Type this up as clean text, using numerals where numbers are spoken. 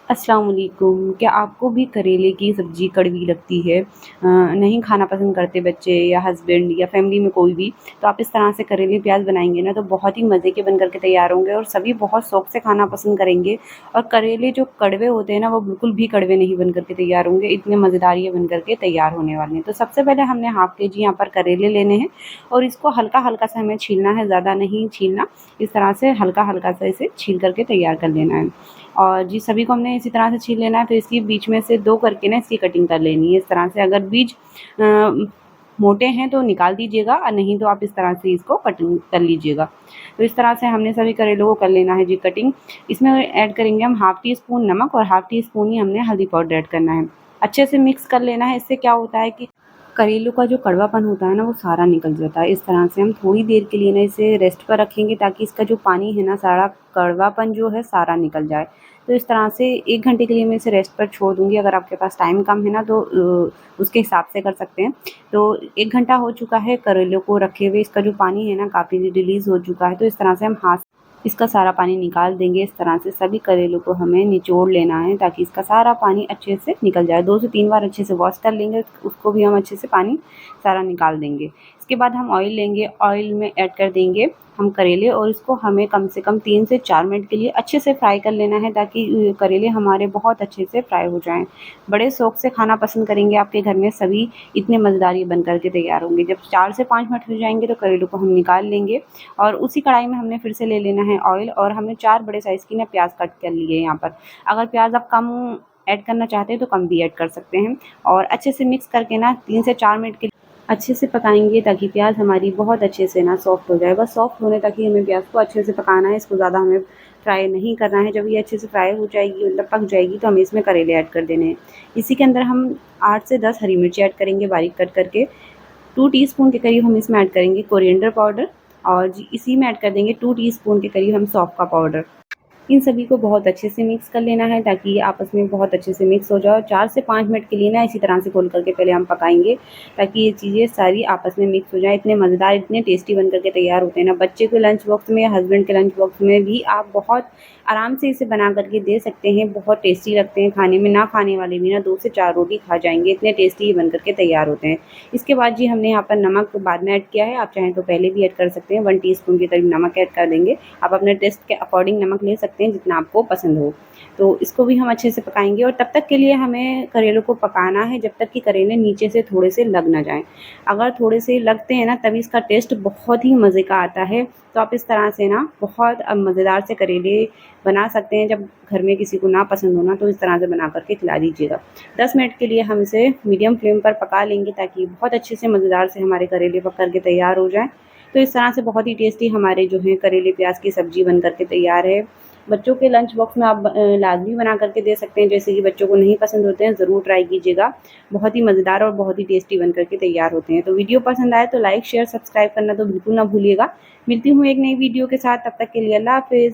अस्सलाम वालेकुम। क्या आपको भी करेले की सब्ज़ी कड़वी लगती है? नहीं खाना पसंद करते बच्चे या हस्बैंड या फैमिली में कोई भी, तो आप इस तरह से करेले प्याज़ बनाएँगे ना तो बहुत ही मज़े के बन कर के तैयार होंगे और सभी बहुत शौक़ से खाना पसंद करेंगे। और करेले जो कड़वे होते हैं ना, वो बिल्कुल भी कड़वे नहीं बन कर के तैयार होंगे, इतने मज़ेदार ये बन कर के तैयार होने वाले हैं। तो सबसे पहले हमने हाफ़ केजी यहाँ पर करेले लेने हैं और इसको हल्का-हल्का सा हमें छीलना है, ज़्यादा नहीं छीलना। इस तरह से हल्का-हल्का सा इसे छील कर के तैयार कर लेना है। और जी सभी को हमने इसी तरह से छील लेना है, फिर इसकी बीच में से 2 करके ना इसकी कटिंग कर लेनी है इस तरह से। अगर बीज मोटे हैं तो निकाल दीजिएगा और नहीं तो आप इस तरह से इसको कटिंग कर लीजिएगा। तो इस तरह से हमने सभी करेलों को कर लेना है जी कटिंग। इसमें ऐड करेंगे हम हाफ़ टी स्पून नमक और हाफ़ टी स्पून ही हमने हल्दी पाउडर ऐड करना है। अच्छे से मिक्स कर लेना है, इससे क्या होता है कि करेलों का जो कड़वापन होता है ना, वो सारा निकल जाता है। इस तरह से हम थोड़ी देर के लिए ना इसे रेस्ट पर रखेंगे ताकि इसका जो पानी है ना, सारा कड़वापन जो है सारा निकल जाए। तो इस तरह से 1 घंटे के लिए मैं इसे रेस्ट पर छोड़ दूँगी। अगर आपके पास टाइम कम है ना तो उसके हिसाब से कर सकते हैं। तो 1 घंटा हो चुका है करेलों को रखे हुए, इसका जो पानी है ना काफ़ी रिलीज़ हो चुका है। तो इस तरह से हम हाथ इसका सारा पानी निकाल देंगे। इस तरह से सभी करेलों को हमें निचोड़ लेना है ताकि इसका सारा पानी अच्छे से निकल जाए। 2 से 3 बार अच्छे से वॉश कर लेंगे, उसको भी हम अच्छे से पानी सारा निकाल देंगे। इसके बाद हम ऑयल लेंगे, ऑयल में ऐड कर देंगे हम करेले और इसको हमें कम से कम 3 से 4 मिनट के लिए अच्छे से फ्राई कर लेना है ताकि करेले हमारे बहुत अच्छे से फ्राई हो जाएँ। बड़े शौक़ से खाना पसंद करेंगे आपके घर में सभी, इतने मज़ेदार ये बन कर के तैयार होंगे। जब 4 से 5 मिनट हो जाएँगे तो करेलों को हम निकाल लेंगे और उसी कढ़ाई में हमने फिर से ले लेना है ऑयल और हमने 4 बड़े साइज़ की ना प्याज़ कट कर ली है यहाँ पर। अगर प्याज़ आप कम ऐड करना चाहते हैं तो कम भी ऐड कर सकते हैं और अच्छे से मिक्स करके ना 3 से 4 मिनट के अच्छे से पकाएँगे ताकि प्याज़ हमारी बहुत अच्छे से ना सॉफ्ट हो जाए। बस सॉफ्ट होने तक ही हमें प्याज़ को अच्छे से पकाना है, इसको ज़्यादा हमें फ्राई नहीं करना है। जब ये अच्छे से फ्राई हो जाएगी मतलब पक जाएगी तो हमें इसमें करेले ऐड कर देने हैं। इसी के अंदर हम 8 से 10 हरी मिर्ची ऐड करेंगे बारीक कट करके। 2 टीस्पून के करीब हम इसमें ऐड करेंगे कोरिएंडर पाउडर और जी इसी में ऐड कर देंगे 2 टीस्पून के करीब हम सौंफ का पाउडर। इन सभी को बहुत अच्छे से मिक्स कर लेना है ताकि ये आपस में बहुत अच्छे से मिक्स हो जाए और 4 से 5 मिनट के लिए ना इसी तरह से खोल करके पहले हम पकाएँगे ताकि ये चीज़ें सारी आपस में मिक्स हो जाएँ। इतने मज़ेदार, इतने टेस्टी बन कर के तैयार होते हैं ना, बच्चे के लंच बॉक्स में या हस्बैंड के लंच बॉक्स में भी आप बहुत आराम से इसे बना कर के दे सकते हैं। बहुत टेस्टी लगते हैं खाने में, ना खाने वाले भी ना 2 से 4 रोटी खा जाएँगे, इतने टेस्टी ये बन कर के तैयार होते हैं। इसके बाद जी हमने यहाँ पर नमक बाद में ऐड किया है, आप चाहें तो पहले भी ऐड कर सकते हैं। 1 टीस्पून के करीब नमक ऐड कर देंगे। आप अपने टेस्ट के अकॉर्डिंग नमक ले सकते हैं जितना आपको पसंद हो। तो इसको भी हम अच्छे से पकाएँगे और तब तक के लिए हमें करेलों को पकाना है जब तक कि करेले नीचे से थोड़े से लग ना जाएँ। अगर थोड़े से लगते हैं ना तभी इसका टेस्ट बहुत ही मज़े का आता है। तो आप इस तरह से ना बहुत मज़ेदार से करेले बना सकते हैं। जब घर में किसी को ना पसंद हो ना तो इस तरह से बना कर के खिला दीजिएगा। 10 मिनट के लिए हम इसे मीडियम फ्लेम पर पका लेंगे ताकि बहुत अच्छे से मज़ेदार से हमारे करेले पक कर के तैयार हो जाएँ। तो इस तरह से बहुत ही टेस्टी हमारे जो हैं करेले प्याज़ की सब्ज़ी बन कर के तैयार है। बच्चों के लंच बॉक्स में आप लाज़मी बना कर के दे सकते हैं, जैसे कि बच्चों को नहीं पसंद होते हैं, ज़रूर ट्राई कीजिएगा। बहुत ही मज़ेदार और बहुत ही टेस्टी बन कर के तैयार होते हैं। तो वीडियो पसंद आए तो लाइक, शेयर, सब्सक्राइब करना तो बिल्कुल ना भूलिएगा। मिलती हूँ एक नई वीडियो के साथ, तब तक के लिए अल्लाह हाफ़िज़।